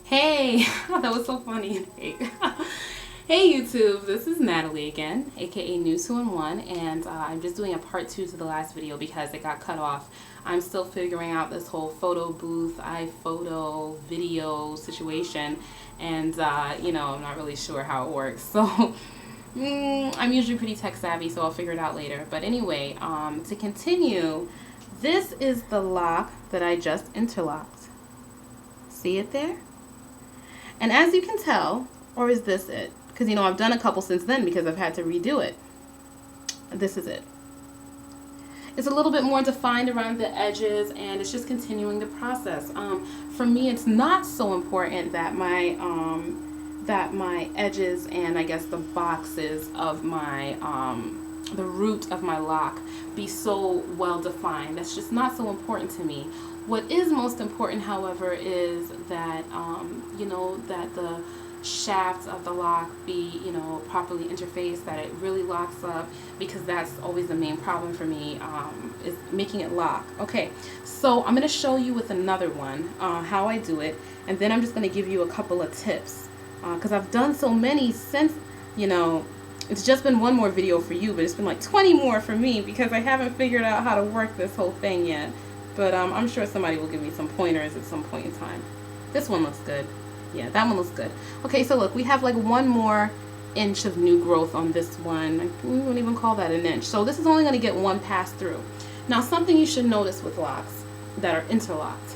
Hey, that was so funny. Hey YouTube, this is Natalie again, aka New2-in-1, and I'm just doing a part 2 to the last video because it got cut off. I'm still figuring out this whole photo booth, iPhoto, video situation, and I'm not really sure how it works. So I'm usually pretty tech savvy, so I'll figure it out later. But anyway, to continue, this is the lock that I just interlocked. See it there? And as you can tell, or is this it? Because, I've done a couple since then because I've had to redo it. This is it. It's a little bit more defined around the edges, and it's just continuing the process. For me, it's not so important that my edges and I guess the boxes of my the root of my lock be so well defined. That's just not so important to me. What is most important, however, is that that the shafts of the lock be properly interfaced, that it really locks up, because that's always the main problem for me, is making it lock. Okay, so I'm going to show you with another one how I do it, and then I'm just going to give you a couple of tips because I've done so many since, it's just been one more video for you, but it's been like 20 more for me because I haven't figured out how to work this whole thing yet. But I'm sure somebody will give me some pointers at some point in time. This one looks good. Yeah, that one looks good. Okay, so look, we have like one more inch of new growth on this one. We wouldn't even call that an inch. So this is only going to get one pass through. Now, something you should notice with locks that are interlocked.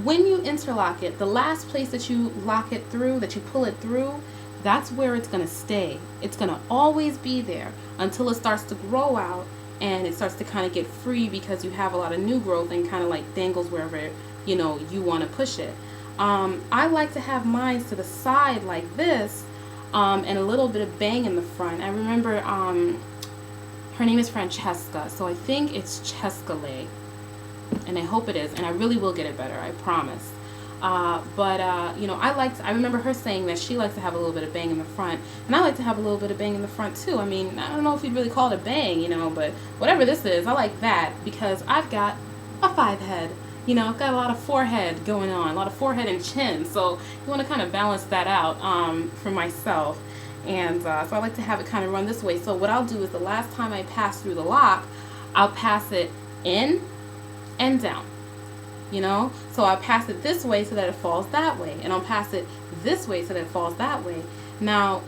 When you interlock it, the last place that you lock it through, that you pull it through, that's where it's going to stay. It's going to always be there until it starts to grow out and it starts to kind of get free because you have a lot of new growth and kind of like dangles wherever you want to push it. I like to have mine to the side like this, and a little bit of bang in the front. I remember her name is Francesca, so I think it's Chescale, and I hope it is, and I really will get it better, I promise. I remember her saying that she likes to have a little bit of bang in the front, and I like to have a little bit of bang in the front too. I mean, I don't know if you'd really call it a bang, but whatever this is, I like that because I've got a 5 head. I've got a lot of forehead going on, a lot of forehead and chin, so you want to kind of balance that out for myself. And so I like to have it kind of run this way. So what I'll do is the last time I pass through the lock, I'll pass it in and down. So I'll pass it this way so that it falls that way, and I'll pass it this way so that it falls that way. Now,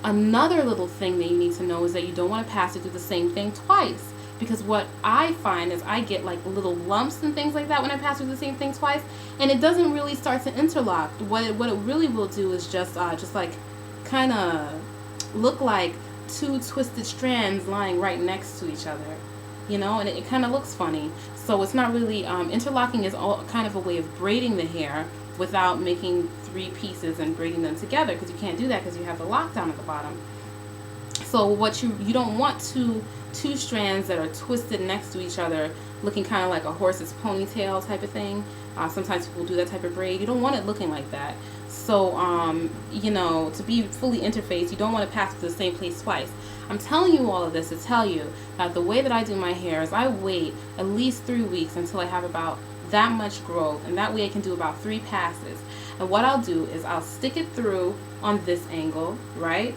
another little thing that you need to know is that you don't want to pass it through the same thing twice. Because what I find is I get like little lumps and things like that when I pass through the same thing twice, and it doesn't really start to interlock. What it really will do is just like kind of look like two twisted strands lying right next to each other, and it kind of looks funny. So it's not really interlocking is all kind of a way of braiding the hair without making 3 pieces and braiding them together, because you can't do that because you have the lockdown at the bottom. So what you don't want two strands that are twisted next to each other, looking kind of like a horse's ponytail type of thing. Sometimes people do that type of braid. You don't want it looking like that. So, to be fully interfaced, you don't want to pass through the same place twice. I'm telling you all of this to tell you that the way that I do my hair is I wait at least 3 weeks until I have about that much growth, and that way I can do about 3 passes. And what I'll do is I'll stick it through on this angle, right?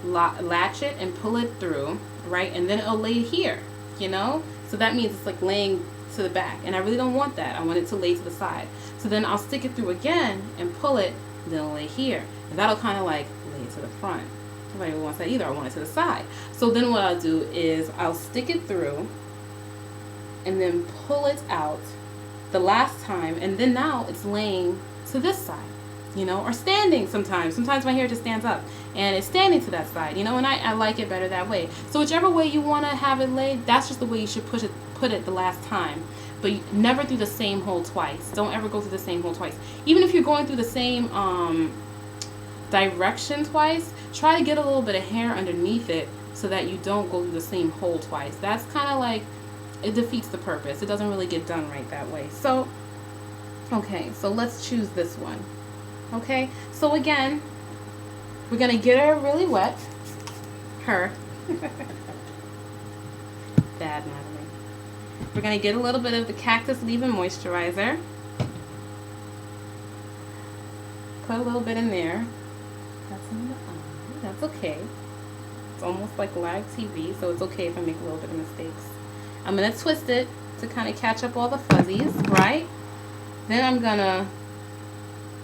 Latch it and pull it through, right? And then it'll lay here, so that means it's like laying to the back, and I really don't want that. I want it to lay to the side. So then I'll stick it through again and pull it, then it'll lay here, and that'll kind of like lay to the front. Nobody wants that either. I want it to the side. So then what I'll do is I'll stick it through and then pull it out the last time, and then now it's laying to this side, or standing sometimes. Sometimes my hair just stands up and it's standing to that side, and I like it better that way. So whichever way you want to have it laid, that's just the way you should put it the last time. But never through the same hole twice. Don't ever go through the same hole twice. Even if you're going through the same direction twice, try to get a little bit of hair underneath it so that you don't go through the same hole twice. That's kind of like, it defeats the purpose. It doesn't really get done right that way. So, okay, so let's choose this one. Okay, so again, we're going to get her really wet. Her. Bad, Natalie. We're going to get a little bit of the Cactus Leave-In Moisturizer. put a little bit in there. That's in the eye. That's okay. It's almost like live TV, so it's okay if I make a little bit of mistakes. I'm going to twist it to kind of catch up all the fuzzies, right? Then I'm going to,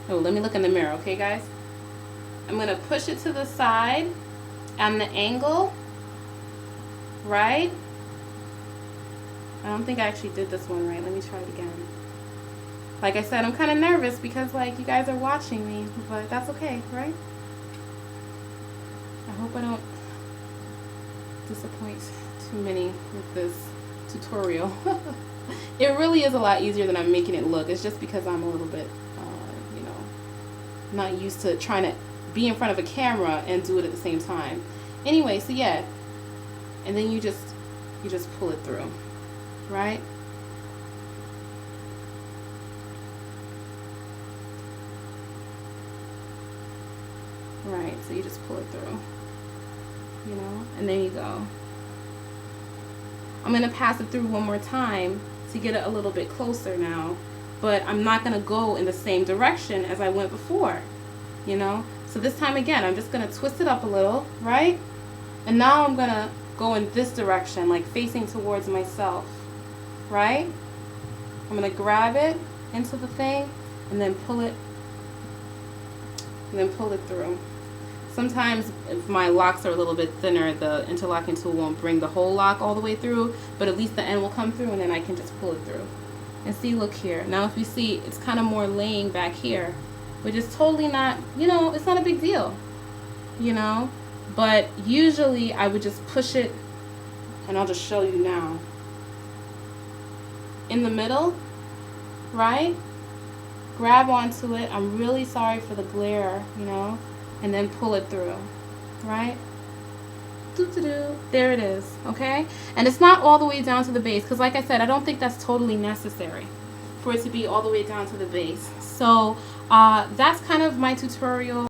oh, let me look in the mirror, okay, guys? I'm going to push it to the side on the angle, right? I don't think I actually did this one right. Let me try it again. Like I said, I'm kind of nervous because, like, you guys are watching me, but that's okay, right? I hope I don't disappoint too many with this tutorial. It really is a lot easier than I'm making it look. It's just because I'm a little bit, you know, not used to trying to be in front of a camera and do it at the same time. Anyway, so yeah, and then you just pull it through, right? Right, so you just pull it through, you know, and there you go. I'm going to pass it through one more time to get it a little bit closer now, but I'm not going to go in the same direction as I went before, you know. So this time again, I'm just going to twist it up a little, right? And now I'm going to go in this direction, like facing towards myself, right? I'm going to grab it into the thing and then pull it, through. Sometimes if my locks are a little bit thinner, the interlocking tool won't bring the whole lock all the way through, but at least the end will come through and then I can just pull it through. And see, look here. Now if you see, it's kind of more laying back here, which is totally not, you know, it's not a big deal, you know? But usually I would just push it, and I'll just show you now. In the middle, right? Grab onto it. I'm really sorry for the glare, you know? And then pull it through, right? There it is, okay? And it's not all the way down to the base, because like I said, I don't think that's totally necessary for it to be all the way down to the base. So that's kind of my tutorial.